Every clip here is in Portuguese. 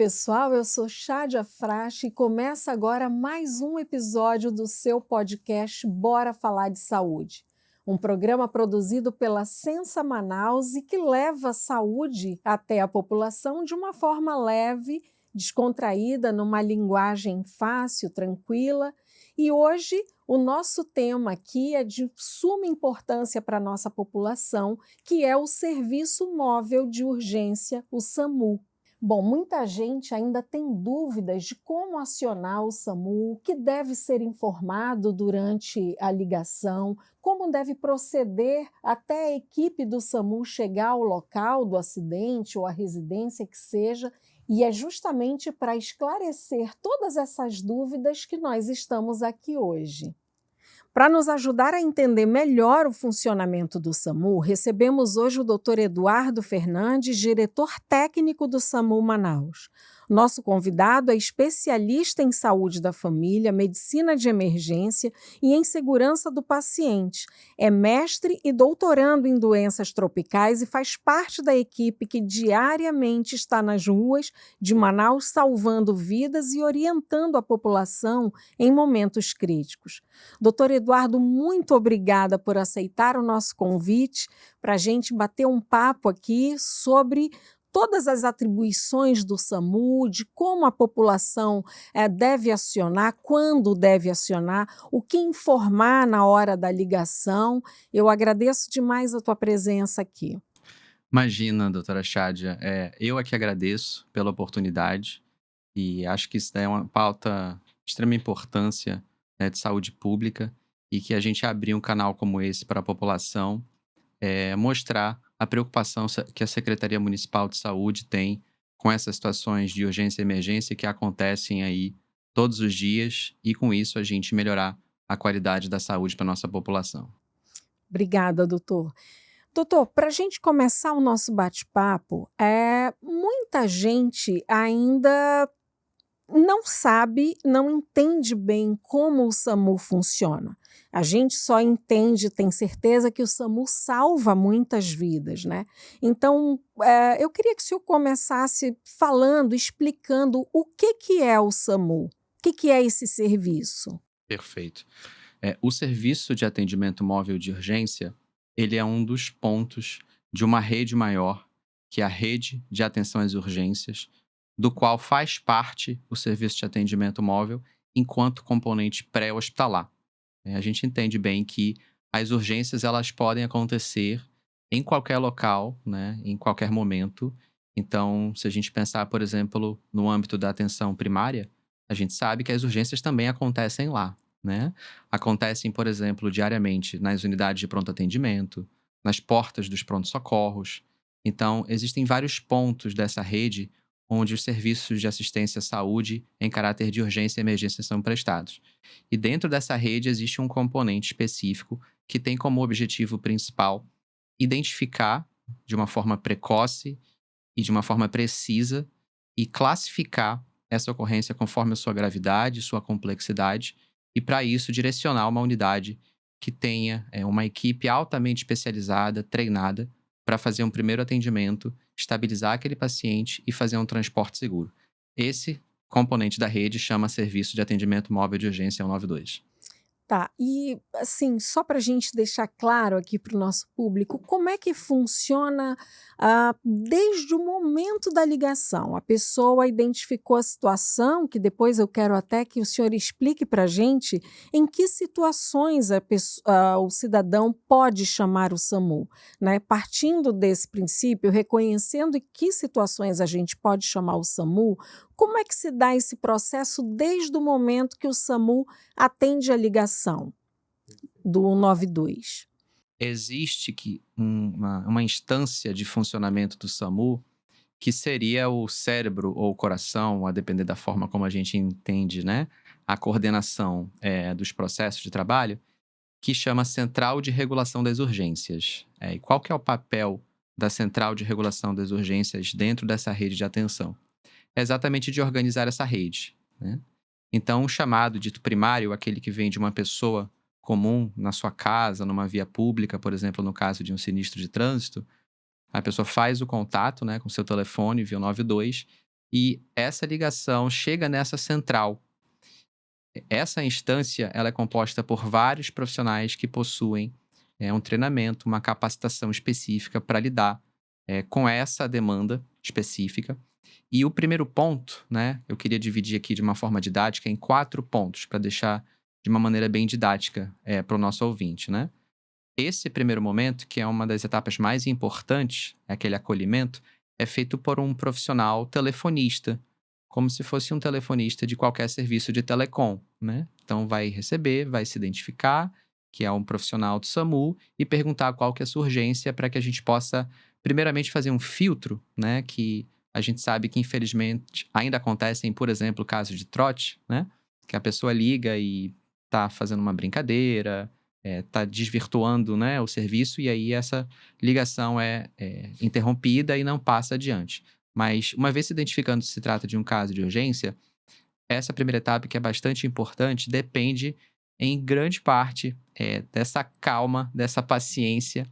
pessoal, eu sou Chádia Frache e começa agora mais um episódio do seu podcast Bora Falar de Saúde. Um programa produzido pela Sensa Manaus e que leva a saúde até a população de uma forma leve, descontraída, numa linguagem fácil, tranquila. E hoje o nosso tema aqui é de suma importância para a nossa população, que é o Serviço Móvel de Urgência, o SAMU. Bom, muita gente ainda tem dúvidas de como acionar o SAMU, o que deve ser informado durante a ligação, como deve proceder até a equipe do SAMU chegar ao local do acidente ou à residência que seja, e é justamente para esclarecer todas essas dúvidas que nós estamos aqui hoje. Para nos ajudar a entender melhor o funcionamento do SAMU, recebemos hoje o Dr. Eduardo Fernandes, diretor técnico do SAMU Manaus. Nosso convidado é especialista em saúde da família, medicina de emergência e em segurança do paciente. É mestre e doutorando em doenças tropicais e faz parte da equipe que diariamente está nas ruas de Manaus salvando vidas e orientando a população em momentos críticos. Doutor Eduardo, muito obrigada por aceitar o nosso convite para a gente bater um papo aqui sobre todas as atribuições do SAMU, de como a população deve acionar, quando deve acionar, o que informar na hora da ligação. Eu agradeço demais a tua presença aqui. Imagina, doutora Chádia, eu aqui agradeço pela oportunidade e acho que isso é uma pauta de extrema importância, né, de saúde pública e que a gente abrir um canal como esse para a população, mostrar a preocupação que a Secretaria Municipal de Saúde tem com essas situações de urgência e emergência que acontecem aí todos os dias e com isso a gente melhorar a qualidade da saúde para nossa população. Obrigada, doutor. Doutor, para a gente começar o nosso bate-papo, muita gente ainda não sabe, não entende bem como o SAMU funciona. A gente só entende, tem certeza que o SAMU salva muitas vidas, né? Então, eu queria que o senhor começasse falando, explicando o que é o SAMU, o que é esse serviço. Perfeito. O serviço de atendimento móvel de urgência, ele é um dos pontos de uma rede maior, que é a rede de atenção às urgências, do qual faz parte o serviço de atendimento móvel enquanto componente pré-hospitalar. A gente entende bem que as urgências elas podem acontecer em qualquer local, né, em qualquer momento. Então, se a gente pensar, por exemplo, no âmbito da atenção primária, a gente sabe que as urgências também acontecem lá, né? Acontecem, por exemplo, diariamente nas unidades de pronto atendimento, nas portas dos prontos-socorros. Então, existem vários pontos dessa rede onde os serviços de assistência à saúde em caráter de urgência e emergência são prestados. E dentro dessa rede existe um componente específico que tem como objetivo principal identificar de uma forma precoce e de uma forma precisa e classificar essa ocorrência conforme a sua gravidade, sua complexidade, e para isso direcionar uma unidade que tenha uma equipe altamente especializada, treinada, para fazer um primeiro atendimento, estabilizar aquele paciente e fazer um transporte seguro. Esse componente da rede chama Serviço de Atendimento Móvel de Urgência 192. Tá, e assim, só para a gente deixar claro aqui para o nosso público, como é que funciona desde o momento da ligação? A pessoa identificou a situação, que depois eu quero até que o senhor explique para a gente em que situações o cidadão pode chamar o SAMU, né? Partindo desse princípio, reconhecendo em que situações a gente pode chamar o SAMU, como é que se dá esse processo desde o momento que o SAMU atende a ligação do 192? Existe uma instância de funcionamento do SAMU que seria o cérebro ou o coração, a depender da forma como a gente entende, né, a coordenação dos processos de trabalho, que chama Central de Regulação das Urgências. E qual que é o papel da Central de Regulação das Urgências dentro dessa rede de atenção? É exatamente de organizar essa rede, né? Então, o chamado dito primário, aquele que vem de uma pessoa comum na sua casa, numa via pública, por exemplo, no caso de um sinistro de trânsito, a pessoa faz o contato, né, com seu telefone via 92 e essa ligação chega nessa central. Essa instância, ela é composta por vários profissionais que possuem um treinamento, uma capacitação específica para lidar com essa demanda específica. E o primeiro ponto, né, eu queria dividir aqui de uma forma didática em 4 pontos, para deixar de uma maneira bem didática para o nosso ouvinte, né? Esse primeiro momento, que é uma das etapas mais importantes, aquele acolhimento, é feito por um profissional telefonista, como se fosse um telefonista de qualquer serviço de telecom, né? Então vai receber, vai se identificar, que é um profissional do SAMU, e perguntar qual que é a sua urgência para que a gente possa, primeiramente, fazer um filtro, né? Que a gente sabe que, infelizmente, ainda acontecem, por exemplo, casos de trote, né? Que a pessoa liga e tá fazendo uma brincadeira, tá desvirtuando, né, o serviço, e aí essa ligação é interrompida e não passa adiante. Mas, uma vez se identificando se trata de um caso de urgência, essa primeira etapa, que é bastante importante, depende, em grande parte, dessa calma, dessa paciência,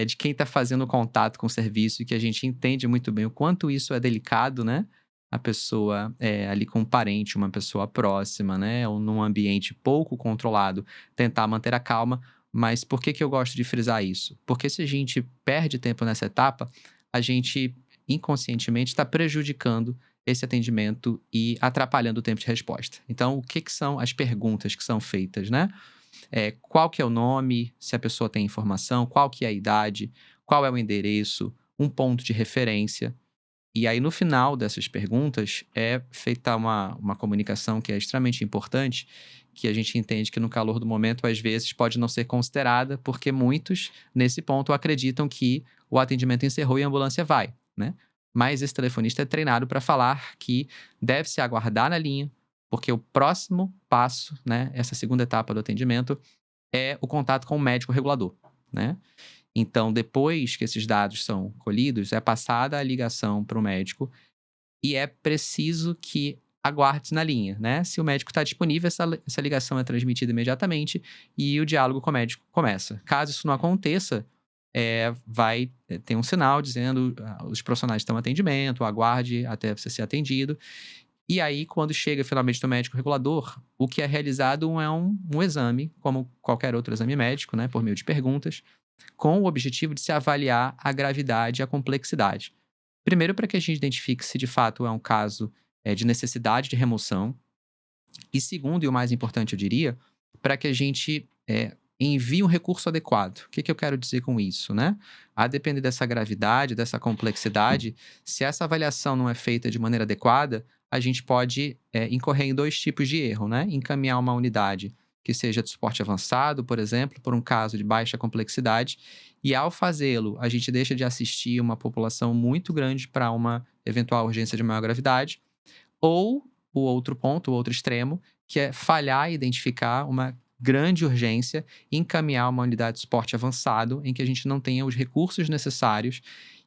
de quem está fazendo contato com o serviço, e que a gente entende muito bem o quanto isso é delicado, né? A pessoa ali com um parente, uma pessoa próxima, né? Ou num ambiente pouco controlado, tentar manter a calma. Mas por que que eu gosto de frisar isso? Porque se a gente perde tempo nessa etapa, a gente inconscientemente está prejudicando esse atendimento e atrapalhando o tempo de resposta. Então, o que que são as perguntas que são feitas, né? Qual que é o nome, se a pessoa tem informação, qual que é a idade, qual é o endereço, um ponto de referência. E aí, no final dessas perguntas, é feita uma comunicação que é extremamente importante, que a gente entende que, no calor do momento, às vezes pode não ser considerada, porque muitos, nesse ponto, acreditam que o atendimento encerrou e a ambulância vai, né? Mas esse telefonista é treinado para falar que deve-se aguardar na linha, porque o próximo passo, né, essa segunda etapa do atendimento, é o contato com o médico regulador, né? Então, depois que esses dados são colhidos, é passada a ligação para o médico, e é preciso que aguarde na linha, né? Se o médico está disponível, essa ligação é transmitida imediatamente e o diálogo com o médico começa. Caso isso não aconteça, vai ter um sinal dizendo os profissionais estão em atendimento, aguarde até você ser atendido. E aí, quando chega finalmente no médico regulador, o que é realizado é um exame, como qualquer outro exame médico, né, por meio de perguntas, com o objetivo de se avaliar a gravidade e a complexidade. Primeiro, para que a gente identifique se de fato é um caso de necessidade de remoção. E segundo, e o mais importante, eu diria, para que a gente envie um recurso adequado. O que que eu quero dizer com isso, né? A depender dessa gravidade, dessa complexidade, se essa avaliação não é feita de maneira adequada, a gente pode incorrer em 2 tipos de erro, né? Encaminhar uma unidade que seja de suporte avançado, por exemplo, por um caso de baixa complexidade, e ao fazê-lo, a gente deixa de assistir uma população muito grande para uma eventual urgência de maior gravidade, ou o outro ponto, o outro extremo, que é falhar e identificar uma grande urgência e encaminhar uma unidade de suporte avançado em que a gente não tenha os recursos necessários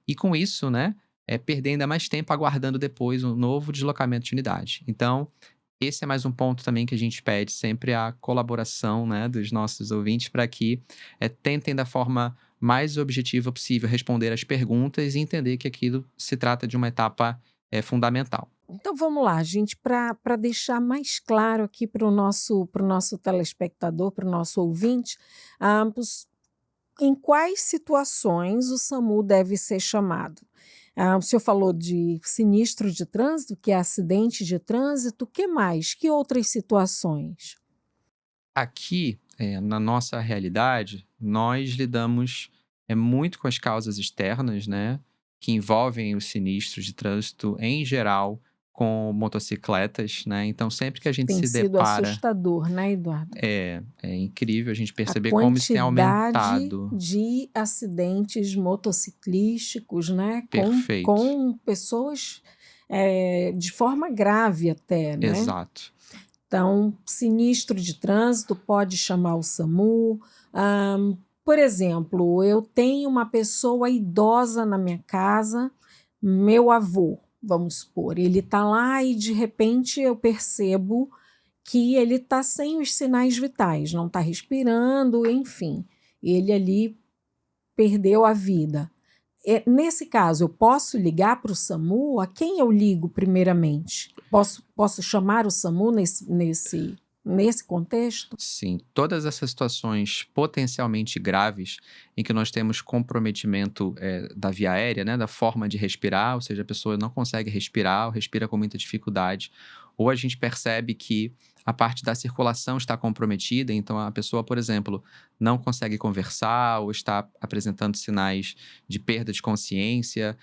e, com isso, né, perder ainda mais tempo aguardando depois um novo deslocamento de unidade. Então, esse é mais um ponto também que a gente pede sempre a colaboração, né, dos nossos ouvintes para que tentem da forma mais objetiva possível responder as perguntas e entender que aquilo se trata de uma etapa fundamental. Então vamos lá, gente, para deixar mais claro aqui para o nosso telespectador, para o nosso ouvinte, em quais situações o SAMU deve ser chamado? O senhor falou de sinistro de trânsito, que é acidente de trânsito, que mais? Que outras situações? Aqui, na nossa realidade, nós lidamos muito com as causas externas, né, que envolvem os sinistros de trânsito em geral com motocicletas, né. Então sempre que a gente Tem se sido depara assustador, né, Eduardo? é incrível a gente A perceber como isso tem quantidade aumentado. de acidentes motociclísticos, né, com Perfeito, com pessoas, de forma grave até, né. exato. Então, sinistro de trânsito, pode chamar o SAMU. Por exemplo, eu tenho uma pessoa idosa na minha casa, meu avô, vamos supor, ele está lá e de repente eu percebo que ele está sem os sinais vitais, não está respirando, enfim, ele ali perdeu a vida. nesse caso, eu posso ligar para o SAMU? A quem eu ligo primeiramente? Posso chamar o SAMU nesse contexto? Sim, todas essas situações potencialmente graves em que nós temos comprometimento da via aérea, né, da forma de respirar, ou seja, a pessoa não consegue respirar, ou respira com muita dificuldade, ou a gente percebe que a parte da circulação está comprometida, então a pessoa, por exemplo, não consegue conversar ou está apresentando sinais de perda de consciência,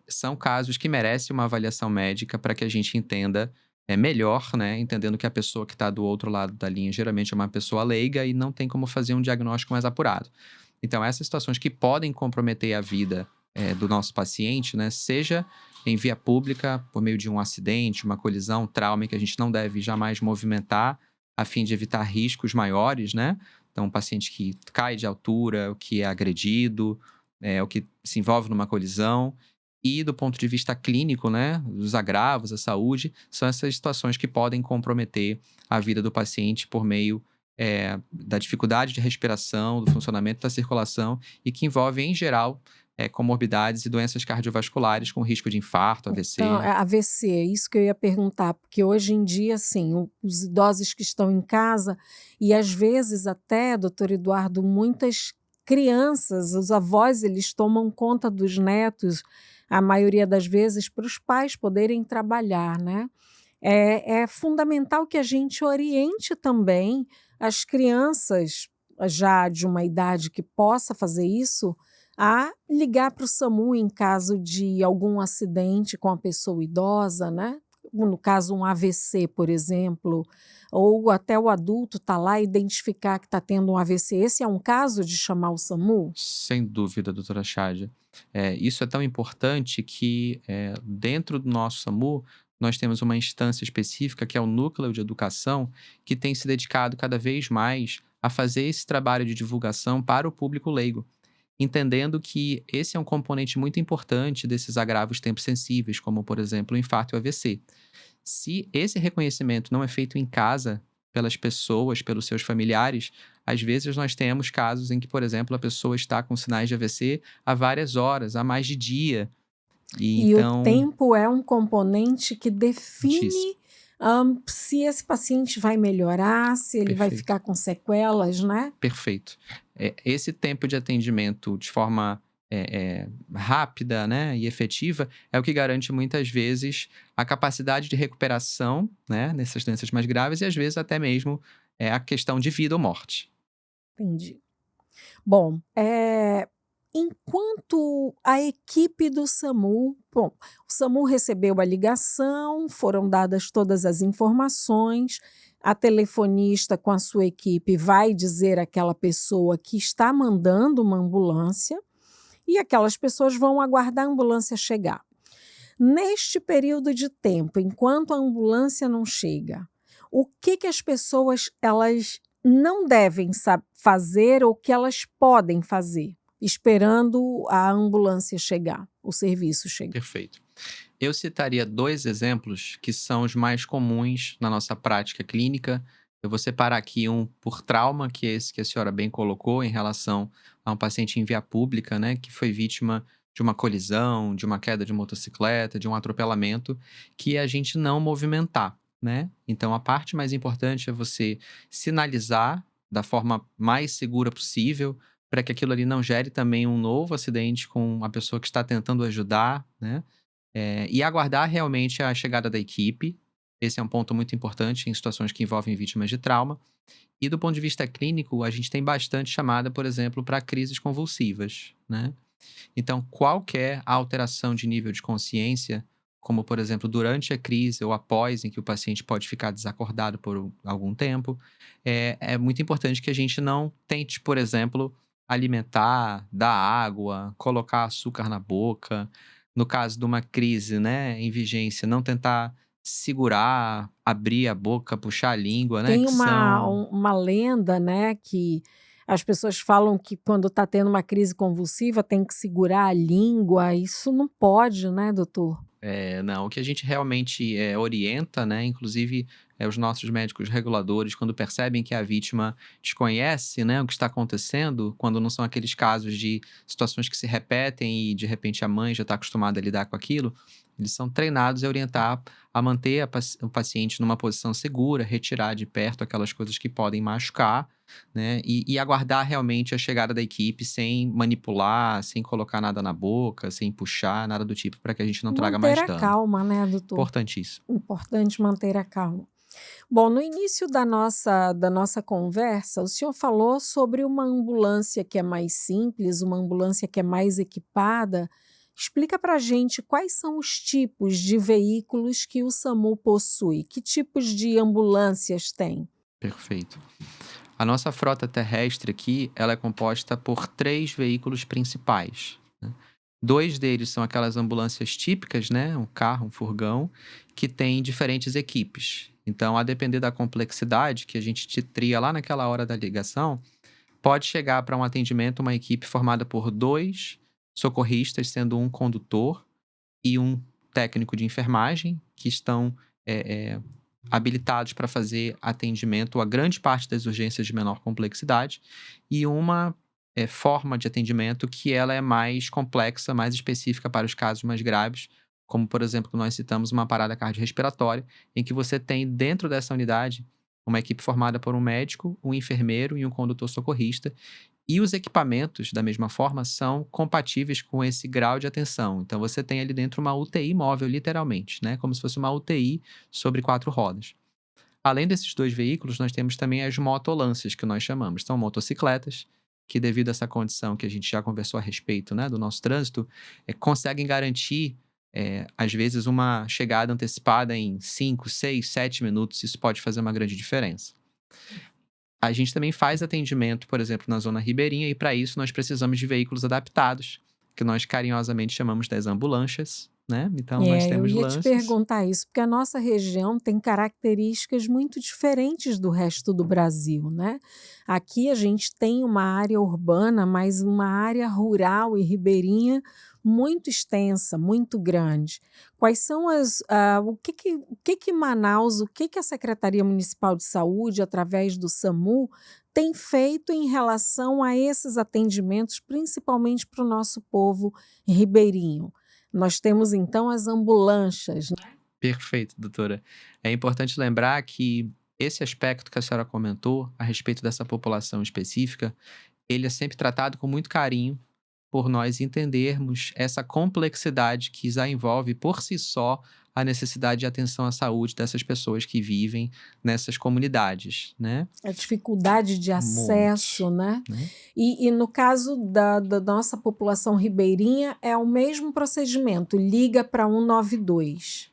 são casos que merecem uma avaliação médica para que a gente entenda melhor, né, entendendo que a pessoa que está do outro lado da linha geralmente é uma pessoa leiga e não tem como fazer um diagnóstico mais apurado. Então, essas situações que podem comprometer a vida do nosso paciente, né, seja em via pública, por meio de um acidente, uma colisão, um trauma que a gente não deve jamais movimentar, a fim de evitar riscos maiores, né? Então, um paciente que cai de altura, o que é agredido, o que se envolve numa colisão. E do ponto de vista clínico, né, os agravos, a saúde, são essas situações que podem comprometer a vida do paciente por meio da dificuldade de respiração, do funcionamento da circulação e que envolvem, em geral, comorbidades e doenças cardiovasculares com risco de infarto, Então, AVC. AVC, é isso que eu ia perguntar, porque hoje em dia, assim, os idosos que estão em casa, e às vezes até, doutor Eduardo, muitas crianças, os avós, eles tomam conta dos netos, a maioria das vezes, para os pais poderem trabalhar, né? É fundamental que a gente oriente também as crianças, já de uma idade que possa fazer isso, a ligar para o SAMU em caso de algum acidente com a pessoa idosa, né? No caso, um AVC, por exemplo, ou até o adulto está lá e identificar que está tendo um AVC. Esse é um caso de chamar o SAMU? Sem dúvida, doutora Chadia. Isso é tão importante que, dentro do nosso SAMU, nós temos uma instância específica, que é o Núcleo de Educação, que tem se dedicado cada vez mais a fazer esse trabalho de divulgação para o público leigo, entendendo que esse é um componente muito importante desses agravos tempos-sensíveis, como, por exemplo, o infarto e o AVC. Se esse reconhecimento não é feito em casa, pelas pessoas, pelos seus familiares, às vezes nós temos casos em que, por exemplo, a pessoa está com sinais de AVC há várias horas, há mais de dia. E E o então, tempo é um componente que muitíssimo. define, se esse paciente vai melhorar, se ele vai Perfeito. ficar com sequelas, né? Perfeito. Esse tempo de atendimento de forma rápida, né, e efetiva é o que garante muitas vezes a capacidade de recuperação, né, nessas doenças mais graves e às vezes até mesmo a questão de vida ou morte. Entendi. Bom, enquanto a equipe do SAMU, bom, o SAMU recebeu a ligação, foram dadas todas as informações, a telefonista com a sua equipe vai dizer àquela pessoa que está mandando uma ambulância e aquelas pessoas vão aguardar a ambulância chegar. Neste período de tempo, enquanto a ambulância não chega, o que as pessoas elas não devem fazer ou que elas podem fazer, esperando a ambulância chegar, o serviço chegar? Perfeito. Eu citaria 2 exemplos que são os mais comuns na nossa prática clínica. Eu vou separar aqui um por trauma, que é esse que a senhora bem colocou, em relação a um paciente em via pública, né, que foi vítima de uma colisão, de uma queda de motocicleta, de um atropelamento, que é a gente não movimentar, né. Então a parte mais importante é você sinalizar da forma mais segura possível, para que aquilo ali não gere também um novo acidente com a pessoa que está tentando ajudar, né. E aguardar realmente a chegada da equipe, esse é um ponto muito importante em situações que envolvem vítimas de trauma. E do ponto de vista clínico, a gente tem bastante chamada, por exemplo, para crises convulsivas, né. Então, qualquer alteração de nível de consciência, como por exemplo, durante a crise ou após, em que o paciente pode ficar desacordado por algum tempo, é muito importante que a gente não tente, por exemplo, alimentar, dar água, colocar açúcar na boca. No caso de uma crise, né, em vigência, não tentar segurar, abrir a boca, puxar a língua, né, Tem que uma são. um uma lenda, né, que as pessoas falam que quando está tendo uma crise convulsiva tem que segurar a língua, isso não pode, né, doutor? Não, o que a gente realmente orienta, né, inclusive os nossos médicos reguladores, quando percebem que a vítima desconhece, né, o que está acontecendo, quando não são aqueles casos de situações que se repetem e de repente a mãe já está acostumada a lidar com aquilo, eles são treinados a orientar a manter o paciente numa posição segura, retirar de perto aquelas coisas que podem machucar, né, e aguardar realmente a chegada da equipe sem manipular, sem colocar nada na boca, sem puxar, nada do tipo, para que a gente não traga Manter mais a dano. calma, né, doutor? Importantíssimo. Importante manter a calma. Bom, no início da nossa conversa, o senhor falou sobre uma ambulância que é mais simples, uma ambulância que é mais equipada. Explica para gente quais são os tipos de veículos que o SAMU possui. Que tipos de ambulâncias tem? Perfeito. A nossa frota terrestre aqui, ela é composta por 3 veículos principais, né. 2 deles são aquelas ambulâncias típicas, né, um carro, um furgão, que tem diferentes equipes. Então, a depender da complexidade que a gente te tria lá naquela hora da ligação, pode chegar para um atendimento uma equipe formada por 2 socorristas, sendo um condutor e um técnico de enfermagem, que estão habilitados para fazer atendimento a grande parte das urgências de menor complexidade, e uma forma de atendimento que ela é mais complexa, mais específica para os casos mais graves, como, por exemplo, nós citamos uma parada cardiorrespiratória, em que você tem dentro dessa unidade uma equipe formada por um médico, um enfermeiro e um condutor socorrista, e os equipamentos, da mesma forma, são compatíveis com esse grau de atenção. Então, você tem ali dentro uma UTI móvel, literalmente, né? Como se fosse uma UTI sobre 4 rodas. Além desses 2 veículos, nós temos também as motolâncias, que nós chamamos. São motocicletas, que devido a essa condição que a gente já conversou a respeito, né, do nosso trânsito, conseguem garantir, às vezes, uma chegada antecipada em 5, 6, 7 minutos. Isso pode fazer uma grande diferença. A gente também faz atendimento, por exemplo, na zona ribeirinha, e para isso nós precisamos de veículos adaptados, que nós carinhosamente chamamos das ambulâncias, né? Então nós Eu temos ia te lanchas. perguntar isso, porque a nossa região tem características muito diferentes do resto do Brasil, né? Aqui a gente tem uma área urbana, mas uma área rural e ribeirinha muito extensa, muito grande. Quais são o que que Manaus, o que que a Secretaria Municipal de Saúde, através do SAMU, tem feito em relação a esses atendimentos, principalmente para o nosso povo ribeirinho? Nós temos então as ambulâncias, né. Perfeito, doutora. É importante lembrar que esse aspecto que a senhora comentou a respeito dessa população específica, ele é sempre tratado com muito carinho por nós entendermos essa complexidade que já envolve por si só a necessidade de atenção à saúde dessas pessoas que vivem nessas comunidades, né? A dificuldade de Muitos, acesso, né. né? E no caso da nossa população ribeirinha é o mesmo procedimento, liga para 192.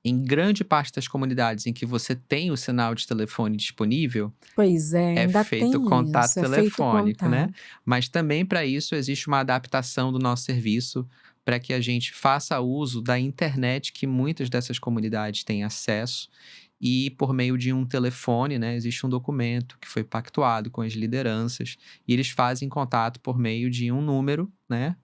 Em grande parte das comunidades em que você tem o sinal de telefone disponível, Pois é, é ainda feito tem contato isso, é feito telefônico, né? contato. Mas também para isso existe uma adaptação do nosso serviço para que a gente faça uso da internet que muitas dessas comunidades têm acesso e por meio de um telefone, né, existe um documento que foi pactuado com as lideranças e eles fazem contato por meio de um número, né,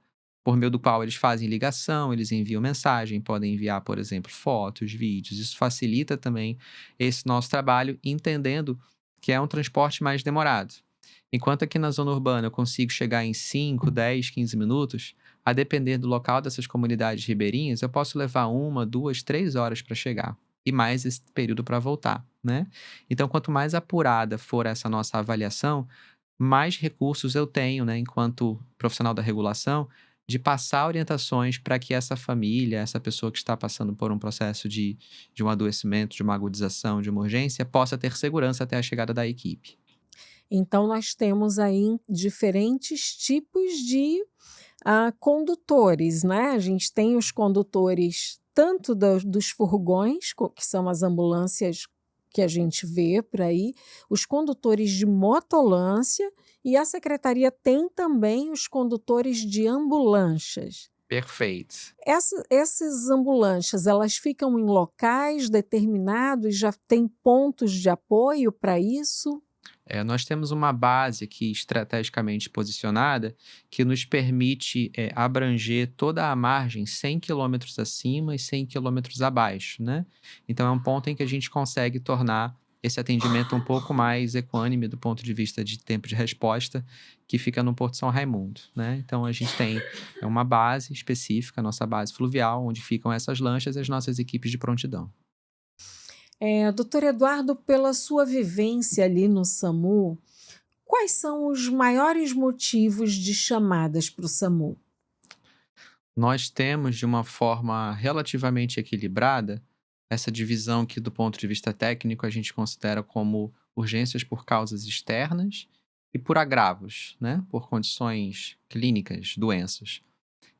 por meio do qual eles fazem ligação, eles enviam mensagem, podem enviar, por exemplo, fotos, vídeos. Isso facilita também esse nosso trabalho, entendendo que é um transporte mais demorado. Enquanto aqui na zona urbana eu consigo chegar em 5, 10, 15 minutos, a depender do local dessas comunidades ribeirinhas, eu posso levar 1, 2, 3 horas para chegar. E mais esse período para voltar, né? Então, quanto mais apurada for essa nossa avaliação, mais recursos eu tenho, né, enquanto profissional da regulação, de passar orientações para que essa família, essa pessoa que está passando por um processo de um adoecimento, de uma agudização, de uma urgência, possa ter segurança até a chegada da equipe. Então nós temos aí diferentes tipos de, condutores, né. A gente tem os condutores tanto dos furgões, que são as ambulâncias que a gente vê por aí, os condutores de motolância, e a secretaria tem também os condutores de ambulâncias. Perfeito. Essas ambulâncias, elas ficam em locais determinados, já tem pontos de apoio para isso? Nós temos uma base aqui estrategicamente posicionada que nos permite abranger toda a margem 100 quilômetros acima e 100 quilômetros abaixo, né? Então é um ponto em que a gente consegue tornar esse atendimento um pouco mais equânime do ponto de vista de tempo de resposta, que fica no Porto São Raimundo, né? Então a gente tem uma base específica, a nossa base fluvial, onde ficam essas lanchas e as nossas equipes de prontidão. Doutor Eduardo, pela sua vivência ali no SAMU, quais são os maiores motivos de chamadas para o SAMU? Nós temos, de uma forma relativamente equilibrada, essa divisão que, do ponto de vista técnico, a gente considera como urgências por causas externas e por agravos, né? Por condições clínicas, doenças.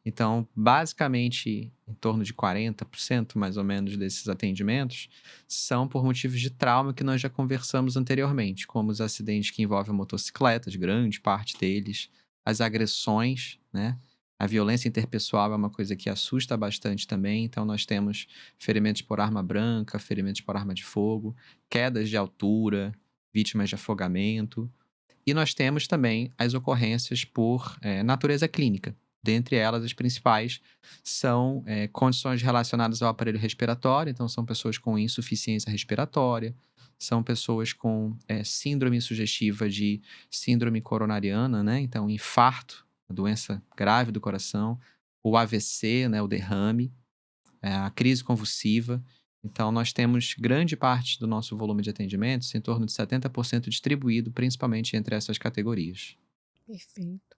Então, basicamente, em torno de 40% mais ou menos desses atendimentos são por motivos de trauma que nós já conversamos anteriormente, como os acidentes que envolvem motocicletas, grande parte deles, as agressões, né? A violência interpessoal é uma coisa que assusta bastante também, então nós temos ferimentos por arma branca, ferimentos por arma de fogo, quedas de altura, vítimas de afogamento, e nós temos também as ocorrências por natureza clínica. Dentre elas, as principais são condições relacionadas ao aparelho respiratório, então são pessoas com insuficiência respiratória, são pessoas com síndrome sugestiva de síndrome coronariana, né? Então infarto, a doença grave do coração, o AVC, né? O derrame, a crise convulsiva. Então, nós temos grande parte do nosso volume de atendimentos, em torno de 70% distribuído, principalmente entre essas categorias. Perfeito.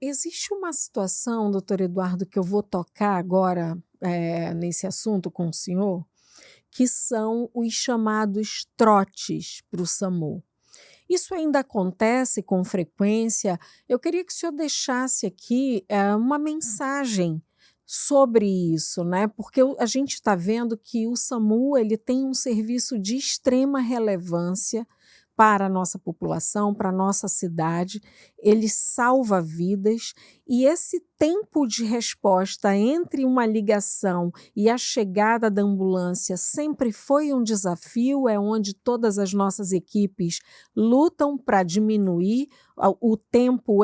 Existe uma situação, doutor Eduardo, que eu vou tocar agora nesse assunto com o senhor, que são os chamados trotes para o SAMU. Isso ainda acontece com frequência? Eu queria que o senhor deixasse aqui uma mensagem sobre isso, né? Porque a gente está vendo que o SAMU ele tem um serviço de extrema relevância para a nossa população, para a nossa cidade, ele salva vidas e esse tempo de resposta entre uma ligação e a chegada da ambulância sempre foi um desafio, é onde todas as nossas equipes lutam para diminuir o tempo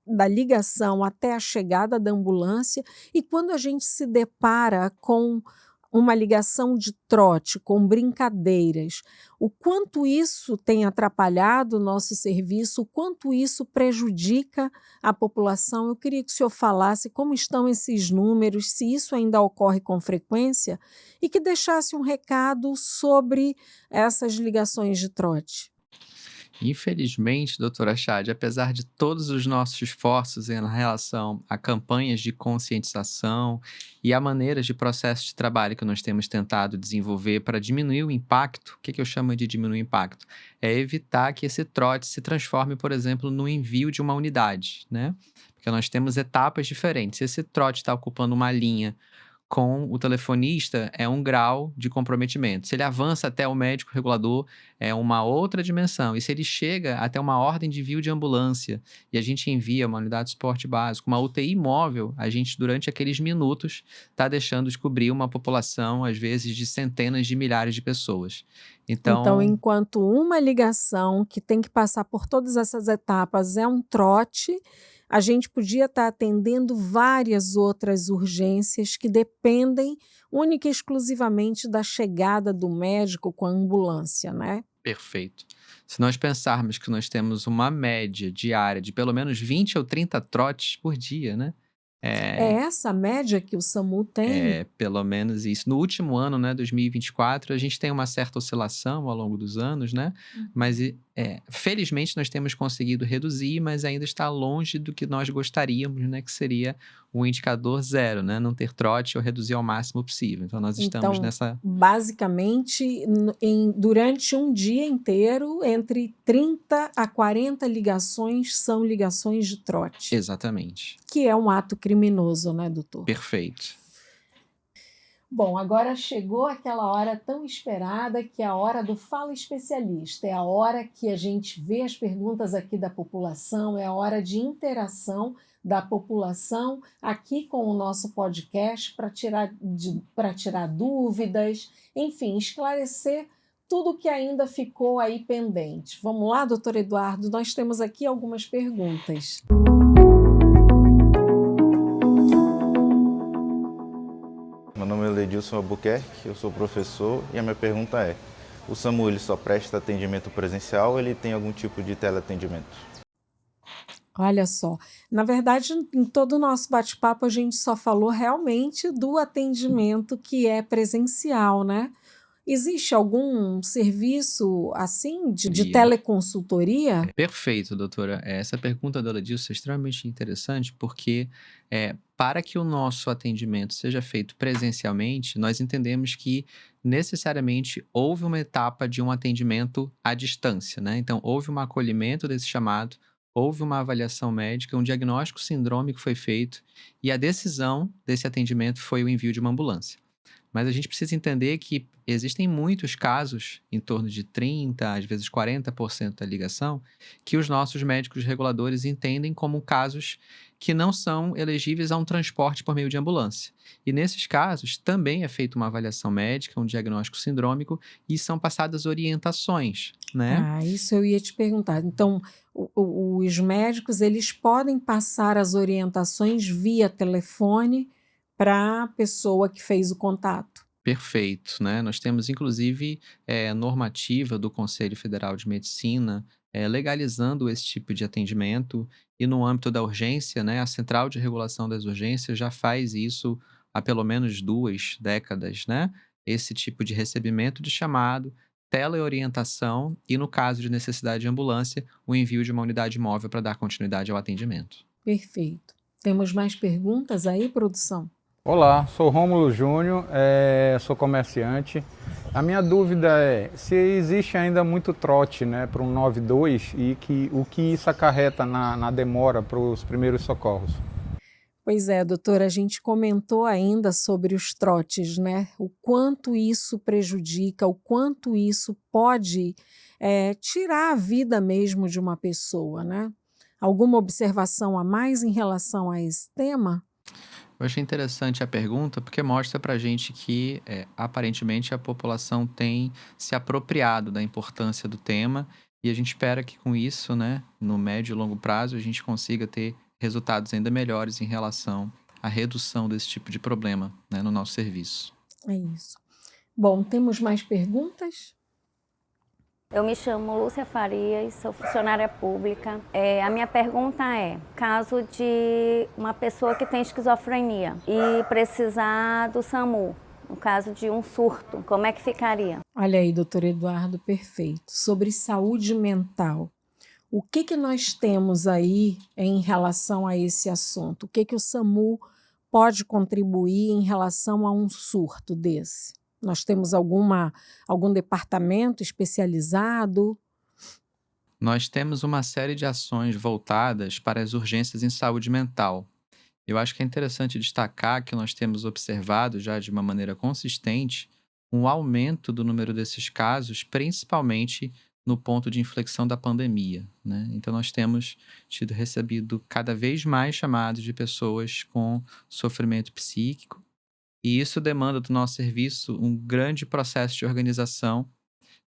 da ligação até a chegada da ambulância, e quando a gente se depara com uma ligação de trote, com brincadeiras, o quanto isso tem atrapalhado o nosso serviço, o quanto isso prejudica a população. Eu queria que o senhor falasse como estão esses números, se isso ainda ocorre com frequência, e que deixasse um recado sobre essas ligações de trote. Infelizmente, doutora Chade, apesar de todos os nossos esforços em relação a campanhas de conscientização e a maneiras de processo de trabalho que nós temos tentado desenvolver para diminuir o impacto, o que eu chamo de diminuir o impacto? É evitar que esse trote se transforme, por exemplo, no envio de uma unidade, né? Porque nós temos etapas diferentes. Se esse trote está ocupando uma linha com o telefonista é um grau de comprometimento. Se ele avança até o médico regulador, é uma outra dimensão. E se ele chega até uma ordem de envio de ambulância e a gente envia uma unidade de suporte básico, uma UTI móvel, a gente, durante aqueles minutos, está deixando de cobrir uma população, às vezes, de centenas de milhares de pessoas. Então, Então, enquanto uma ligação que tem que passar por todas essas etapas é um trote, a gente podia estar atendendo várias outras urgências que dependem única e exclusivamente da chegada do médico com a ambulância, né? perfeito. Se nós pensarmos que nós temos uma média diária de pelo menos 20 ou 30 trotes por dia, né? É É, essa a média que o SAMU tem? Pelo menos isso. No último ano, né, 2024, a gente tem uma certa oscilação ao longo dos anos, né? Mas, felizmente, nós temos conseguido reduzir, mas ainda está longe do que nós gostaríamos, né? Que seria o indicador zero, né? Não ter trote ou reduzir ao máximo possível. Então, nós estamos Então, nessa. basicamente, durante um dia inteiro, entre 30 a 40 ligações são ligações de trote, Exatamente. que é um ato criminoso, né, doutor? Perfeito. Bom, agora chegou aquela hora tão esperada, que é a hora do Fala Especialista. É a hora que a gente vê as perguntas aqui da população, é a hora de interação da população aqui com o nosso podcast para tirar dúvidas, enfim, esclarecer tudo que ainda ficou aí pendente. Vamos lá, doutor Eduardo? Nós temos aqui algumas perguntas. Meu nome é Ledilson Albuquerque, eu sou professor e a minha pergunta é: o SAMU ele só presta atendimento presencial ou ele tem algum tipo de teleatendimento? Olha só, na verdade, em todo o nosso bate-papo, a gente só falou realmente do atendimento que é presencial, né? Existe algum serviço assim de teleconsultoria? Perfeito, doutora. Essa pergunta da Ledilson é extremamente interessante porque, para que o nosso atendimento seja feito presencialmente, nós entendemos que necessariamente houve uma etapa de um atendimento à distância, né? Então, houve um acolhimento desse chamado, houve uma avaliação médica, um diagnóstico sindrômico foi feito e a decisão desse atendimento foi o envio de uma ambulância. Mas a gente precisa entender que existem muitos casos, em torno de 30, às vezes 40% da ligação, que os nossos médicos reguladores entendem como casos que não são elegíveis a um transporte por meio de ambulância. E nesses casos, também é feita uma avaliação médica, um diagnóstico sindrômico e são passadas orientações, né? Ah, isso eu ia te perguntar. Então, os médicos, eles podem passar as orientações via telefone para a pessoa que fez o contato. Perfeito, né? Nós temos inclusive normativa do Conselho Federal de Medicina legalizando esse tipo de atendimento e no âmbito da urgência, né, a Central de Regulação das Urgências já faz isso há pelo menos 2 décadas, né? Esse tipo de recebimento de chamado, teleorientação e, no caso de necessidade de ambulância, o envio de uma unidade móvel para dar continuidade ao atendimento. Perfeito. Temos mais perguntas aí, produção? Olá, sou Rômulo Júnior, sou comerciante. A minha dúvida é se existe ainda muito trote, né, para um 92 e o que isso acarreta na demora para os primeiros socorros. Pois é, doutora, a gente comentou ainda sobre os trotes, né? O quanto isso prejudica, o quanto isso pode tirar a vida mesmo de uma pessoa, né? Alguma observação a mais em relação a esse tema? Eu achei interessante a pergunta porque mostra para a gente que, aparentemente, a população tem se apropriado da importância do tema e a gente espera que com isso, né, no médio e longo prazo, a gente consiga ter resultados ainda melhores em relação à redução desse tipo de problema, né, no nosso serviço. É isso. Bom, temos mais perguntas? Eu me chamo Lúcia Farias, sou funcionária pública. A minha pergunta é, caso de uma pessoa que tem esquizofrenia e precisar do SAMU, no caso de um surto, como é que ficaria? Olha aí, doutor Eduardo, perfeito. Sobre saúde mental, o que nós temos aí em relação a esse assunto? O que o SAMU pode contribuir em relação a um surto desse? Nós temos algum departamento especializado? Nós temos uma série de ações voltadas para as urgências em saúde mental. Eu acho que é interessante destacar que nós temos observado já de uma maneira consistente um aumento do número desses casos, principalmente no ponto de inflexão da pandemia, né? Então, nós temos recebido cada vez mais chamados de pessoas com sofrimento psíquico, e isso demanda do nosso serviço um grande processo de organização,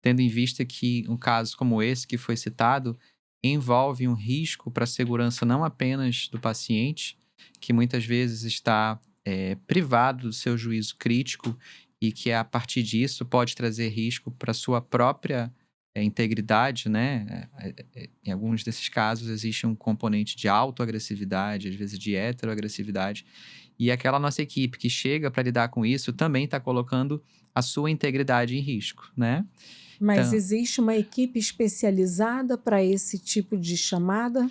tendo em vista que um caso como esse que foi citado envolve um risco para a segurança não apenas do paciente, que muitas vezes está privado do seu juízo crítico e que a partir disso pode trazer risco para a sua própria integridade, né? Em alguns desses casos existe um componente de autoagressividade, às vezes de heteroagressividade, e aquela nossa equipe que chega para lidar com isso também está colocando a sua integridade em risco, né? Mas Então, existe uma equipe especializada para esse tipo de chamada?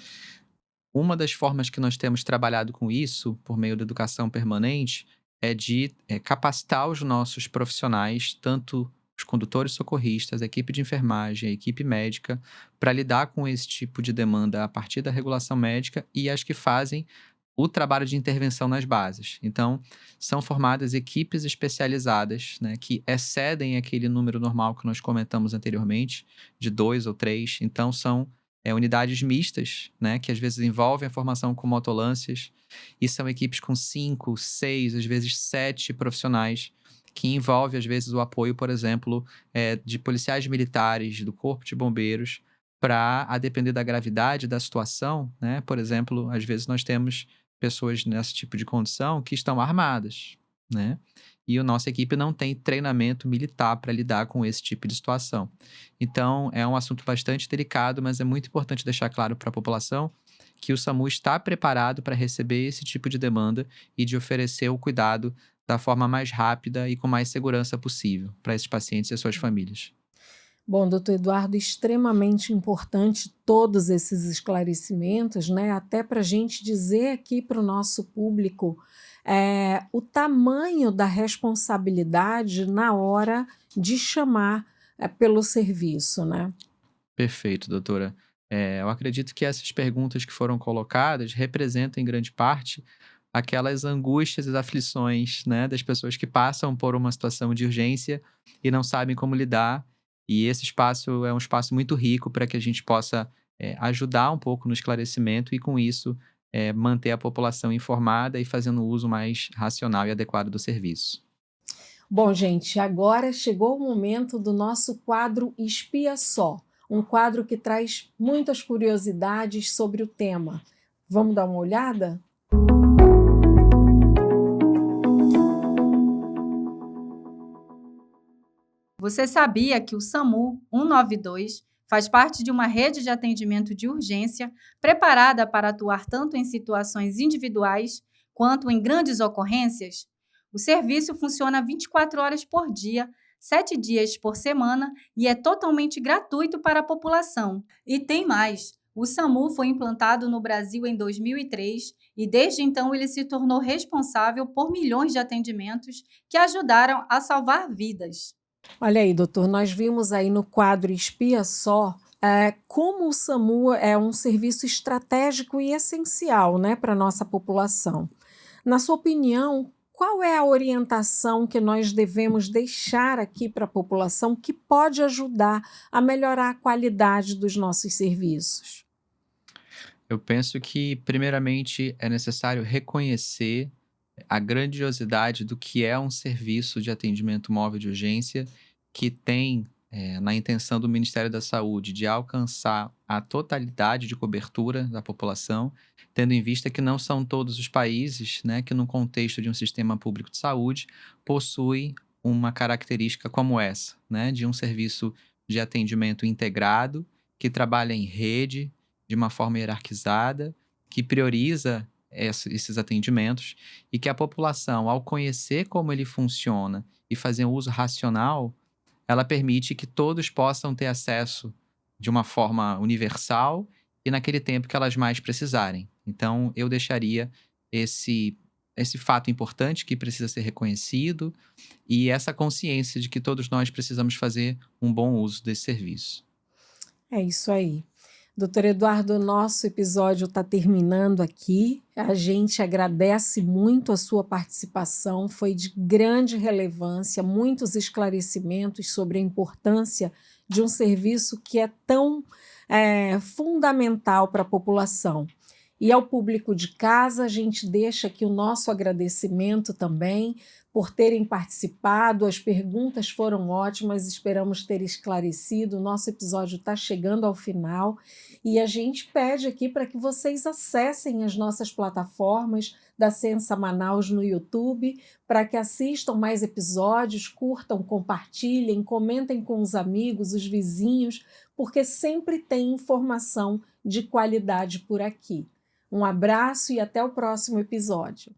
uma das formas que nós temos trabalhado com isso, por meio da educação permanente, é de capacitar os nossos profissionais, tanto os condutores socorristas, a equipe de enfermagem, a equipe médica, para lidar com esse tipo de demanda a partir da regulação médica e as que fazem o trabalho de intervenção nas bases. Então, são formadas equipes especializadas, né, que excedem aquele número normal que nós comentamos anteriormente, de 2 ou 3. Então, são unidades mistas, né, que às vezes envolvem a formação com motolâncias, e são equipes com 5, 6, às vezes 7 profissionais que envolve, às vezes, o apoio, por exemplo, de policiais militares, do Corpo de Bombeiros, para, a depender da gravidade da situação, né? Por exemplo, às vezes nós temos pessoas nesse tipo de condição que estão armadas, né? E a nossa equipe não tem treinamento militar para lidar com esse tipo de situação. Então, é um assunto bastante delicado, mas é muito importante deixar claro para a população que o SAMU está preparado para receber esse tipo de demanda e de oferecer o cuidado da forma mais rápida e com mais segurança possível para esses pacientes e as suas famílias. Bom, doutor Eduardo, extremamente importante todos esses esclarecimentos, né? Até para a gente dizer aqui para o nosso público o tamanho da responsabilidade na hora de chamar pelo serviço, né? Perfeito, doutora. Eu acredito que essas perguntas que foram colocadas representam, em grande parte, aquelas angústias e aflições, né, das pessoas que passam por uma situação de urgência e não sabem como lidar. E esse espaço é um espaço muito rico para que a gente possa ajudar um pouco no esclarecimento e, com isso, manter a população informada e fazendo o uso mais racional e adequado do serviço. Bom, gente, agora chegou o momento do nosso quadro Espia Só, um quadro que traz muitas curiosidades sobre o tema. Vamos dar uma olhada? Você sabia que o SAMU 192 faz parte de uma rede de atendimento de urgência preparada para atuar tanto em situações individuais quanto em grandes ocorrências? O serviço funciona 24 horas por dia, 7 dias por semana e é totalmente gratuito para a população. E tem mais! O SAMU foi implantado no Brasil em 2003 e desde então ele se tornou responsável por milhões de atendimentos que ajudaram a salvar vidas. Olha aí, doutor, nós vimos aí no quadro Espia Só como o SAMU é um serviço estratégico e essencial, né, para a nossa população. Na sua opinião, qual é a orientação que nós devemos deixar aqui para a população que pode ajudar a melhorar a qualidade dos nossos serviços? Eu penso que, primeiramente, é necessário reconhecer a grandiosidade do que é um serviço de atendimento móvel de urgência que tem na intenção do Ministério da Saúde de alcançar a totalidade de cobertura da população, tendo em vista que não são todos os países, né, que no contexto de um sistema público de saúde possuem uma característica como essa, né, de um serviço de atendimento integrado, que trabalha em rede, de uma forma hierarquizada, que prioriza esses atendimentos e que a população, ao conhecer como ele funciona e fazer um uso racional, ela permite que todos possam ter acesso de uma forma universal e naquele tempo que elas mais precisarem. Então, eu deixaria esse fato importante que precisa ser reconhecido e essa consciência de que todos nós precisamos fazer um bom uso desse serviço. É isso aí. Doutor Eduardo, nosso episódio está terminando aqui. A gente agradece muito a sua participação, foi de grande relevância, muitos esclarecimentos sobre a importância de um serviço que é tão fundamental para a população. E ao público de casa, a gente deixa aqui o nosso agradecimento também por terem participado. As perguntas foram ótimas, esperamos ter esclarecido. O nosso episódio está chegando ao final e a gente pede aqui para que vocês acessem as nossas plataformas da Sensa Manaus no YouTube, para que assistam mais episódios, curtam, compartilhem, comentem com os amigos, os vizinhos, porque sempre tem informação de qualidade por aqui. Um abraço e até o próximo episódio.